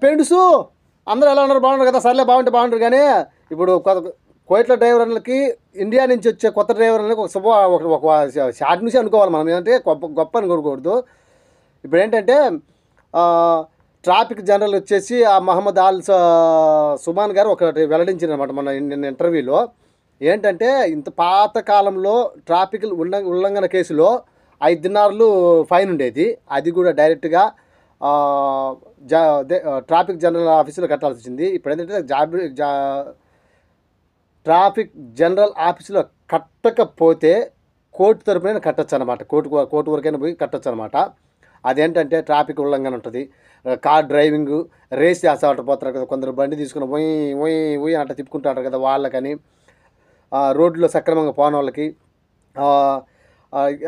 Friends అందరూ ఎలా ఉన్నారు? బాగున్నారు కదా? సర్లే బాగుంటారు. కానీ ఇప్పుడు కోయిట్ల డ్రైవర్లకి ఇండియా నుంచి వచ్చే కొత్త డ్రైవర్లకి ఒక షార్ట్ నుంచి అనుకోవాలి మనం. ఏంటంటే గొప్ప అనుకోకూడదు. ఇప్పుడు ఏంటంటే ట్రాఫిక్ జనరల్ వచ్చేసి ఆ మహమ్మద్ ఆల్ సుమాన్ గారు ఒకటి వెల్లడించారు అనమాట మన ఇంటర్వ్యూలో. ఏంటంటే ఇంత పాత కాలంలో ట్రాఫిక్ ఉల్లంఘన కేసులో 5 దినార్లు ఫైన్ ఉండేది. అది కూడా డైరెక్ట్గా ట్రాఫిక్ జనరల్ ఆఫీసులో కట్టాల్సి వచ్చింది. ఇప్పుడు ఏంటంటే ట్రాఫిక్ జనరల్ ఆఫీసులో కట్టకపోతే కోర్టు తరపున కట్టచ్చు అనమాట. కోర్టు వరకైనా పోయి కట్టచ్చు అనమాట. అదేంటంటే ట్రాఫిక్ ఉల్లంఘన ఉంటుంది. కార్ డ్రైవింగ్ రేస్ చేస్తూ పోతారు కదా, కొందరు బండి తీసుకుని పోయి అంట తిప్పుకుంటారు కదా వాళ్ళకని, రోడ్లో సక్రమంగా పోని వాళ్ళకి,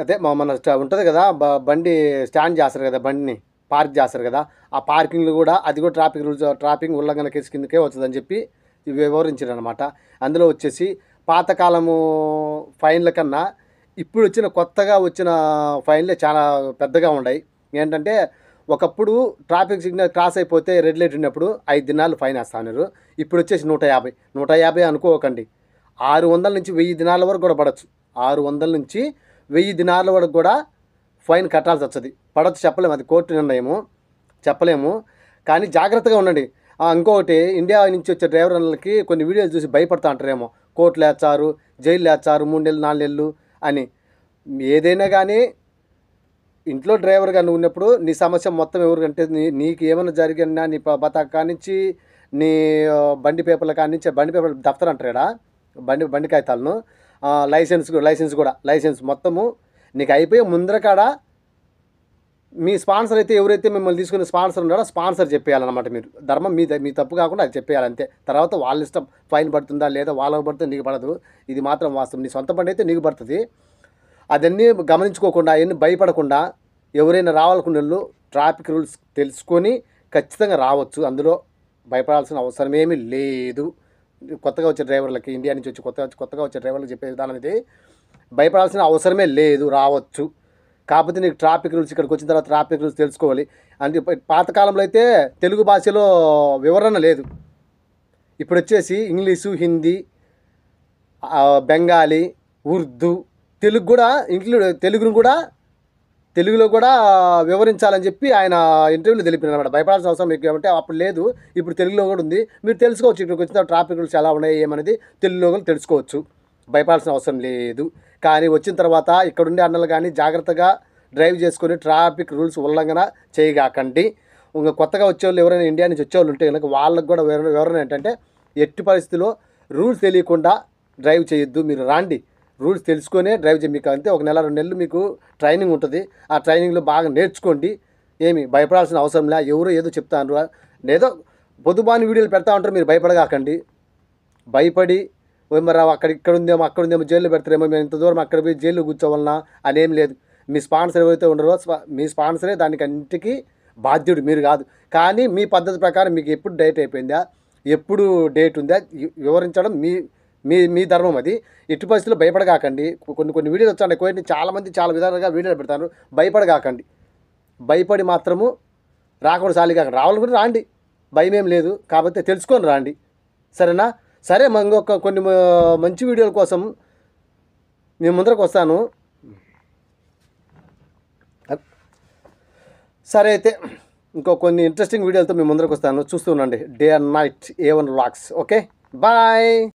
అదే మన ఉంటుంది కదా బండి స్టాండ్ చేస్తారు కదా, బండిని పార్క్ చేస్తారు కదా, ఆ పార్కింగ్లు కూడా అది కూడా ట్రాఫిక్ ఉల్లంఘన కేసు కిందకే వస్తుందని చెప్పి వివరించారు అనమాట. అందులో వచ్చేసి పాతకాలము ఫైన్ల కన్నా ఇప్పుడు కొత్తగా వచ్చిన ఫైన్లే చాలా పెద్దగా ఉన్నాయి. ఏంటంటే ఒకప్పుడు ట్రాఫిక్ సిగ్నల్ క్రాస్ అయిపోతే రెడ్ లైట్ ఉన్నప్పుడు 5 దినాలు ఫైన్ వేస్తున్నారు. ఇప్పుడు వచ్చేసి 150 అనుకోకండి, 600 నుంచి 1000 దినాల వరకు కూడా పడవచ్చు. 600 నుంచి 1000 దినాల వరకు కూడా ఫైన్ కట్టాల్సి వస్తుంది. పడవచ్చు, చెప్పలేము, అది కోర్టు నిర్ణయము, చెప్పలేము. కానీ జాగ్రత్తగా ఉండండి. ఇంకొకటి, ఇండియా నుంచి వచ్చే డ్రైవర్లకి కొన్ని వీడియోలు చూసి భయపడతా అంటారేమో, కోర్టులు వేస్తారు, జైలు వేస్తారు 3 నెలలు 4 నెలలు అని. ఏదైనా కానీ ఇంట్లో డ్రైవర్గా నువ్వు ఉన్నప్పుడు నీ సమస్య మొత్తం ఎవరికంటే నీకు ఏమైనా జరిగినా నీ బతా కానించి నీ బండి పేపర్ల కానించి, బండి పేపర్ దఫ్తర్ అంటారా, బండి కాగితాలను, లైసెన్స్ మొత్తము నీకు అయిపోయి ముందర కాడ మీ స్పాన్సర్ అయితే ఎవరైతే మిమ్మల్ని తీసుకునే స్పాన్సర్ ఉన్నాడో స్పాన్సర్ చెప్పేయాలన్నమాట. మీరు ధర్మం మీ తప్పు కాకుండా అది చెప్పేయాలి అంతే. తర్వాత వాళ్ళ ఇష్టం, ఫైన్ పడుతుందా లేదా, వాళ్ళకి పడుతుంది నీకు పడదు. ఇది మాత్రం వాస్తవం. నీ సొంత బండి అయితే నీకు పడుతుంది. అదన్నీ గమనించుకోకుండా, అవన్నీ భయపడకుండా ఎవరైనా రావాలనుకునే వాళ్ళు ట్రాఫిక్ రూల్స్ తెలుసుకొని ఖచ్చితంగా రావచ్చు. అందులో భయపడాల్సిన అవసరమేమీ లేదు. కొత్తగా వచ్చే డ్రైవర్లకి, ఇండియా నుంచి వచ్చి కొత్తగా వచ్చే డ్రైవర్లకు చెప్పే విధానం ఇది. భయపడాల్సిన అవసరమే లేదు, రావచ్చు. కాకపోతే నీకు ట్రాఫిక్ రూల్స్ ఇక్కడికి వచ్చిన తర్వాత ట్రాఫిక్ రూల్స్ తెలుసుకోవాలి. అంటే పాతకాలంలో అయితే తెలుగు భాషలో వివరణ లేదు. ఇప్పుడు వచ్చేసి ఇంగ్లీషు, హిందీ, బెంగాలీ, ఉర్దూ, తెలుగు కూడా తెలుగులో కూడా వివరించాలని చెప్పి ఆయన ఇంటర్వ్యూలో తెలిపినారు అన్నమాట. భయపడాల్సిన అవసరం మీకు ఏమంటే అప్పుడు లేదు, ఇప్పుడు తెలుగులో కూడా ఉంది. మీరు తెలుసుకోవచ్చు, ఇక్కడికి వచ్చిన ట్రాఫిక్ రూల్స్ ఎలా ఉన్నాయి ఏమనేది తెలుగులో కూడా తెలుసుకోవచ్చు. భయపడాల్సిన అవసరం లేదు. కానీ వచ్చిన తర్వాత ఇక్కడుండే అన్నలు కానీ జాగ్రత్తగా డ్రైవ్ చేసుకొని ట్రాఫిక్ రూల్స్ ఉల్లంఘన చేయగాకండి. ఇంకా కొత్తగా వచ్చేవాళ్ళు ఎవరైనా ఇండియా నుంచి వచ్చేవాళ్ళు ఉంటే కనుక వాళ్ళకు కూడా వివరణ ఏంటంటే, ఎట్టి పరిస్థితిలో రూల్స్ తెలియకుండా డ్రైవ్ చేయొద్దు. మీరు రాండి, రూల్స్ తెలుసుకొనే డ్రైవ్ చేయి. మీకు అంతే 1 నెల 2 నెలలు మీకు ట్రైనింగ్ ఉంటుంది. ఆ ట్రైనింగ్లో బాగా నేర్చుకోండి. ఏమి భయపడాల్సిన అవసరం లే. ఎవరో ఏదో చెప్తాను, ఏదో పొద్దుబాని వీడియోలు పెడతా ఉంటారు, మీరు భయపడగాకండి. భయపడి మరి ఇక్కడ ఉందేమో జైల్లో పెడతారేమో, మేము ఇంత దూరం అక్కడ పోయి జైల్లో కూర్చోవాలన్నా అనేం లేదు. మీ స్పాన్సర్ ఎవరైతే ఉండరో మీ స్పాన్సరే దానికి అన్నిటికీ బాధ్యుడు, మీరు కాదు. కానీ మీ పద్ధతి ప్రకారం మీకు ఎప్పుడు డేట్ అయిపోయిందా, ఎప్పుడు డేట్ ఉందా వివరించడం మీ ధర్మం. అది ఎట్టి పరిస్థితుల్లో భయపడగాకండి. కొన్ని వీడియోలు వచ్చాయి కోయిట్ని, చాలామంది చాలా విధాలుగా వీడియోలు పెడతారు. భయపడగాకండి. భయపడి మాత్రము రాకుండా సాలిగాకండి. రావాలని కూడా రాండి, భయం ఏం లేదు. కాకపోతే తెలుసుకొని రాండి, సరేనా? సరే, ఇంకొక కొన్ని మంచి వీడియోల కోసం నేను ముందరకు వస్తాను. సరే అయితే ఇంకో కొన్ని ఇంట్రెస్టింగ్ వీడియోలతో మేము ముందరకు వస్తాను. చూస్తూ ఉండండి day and night A1 vlogs. Okay, bye.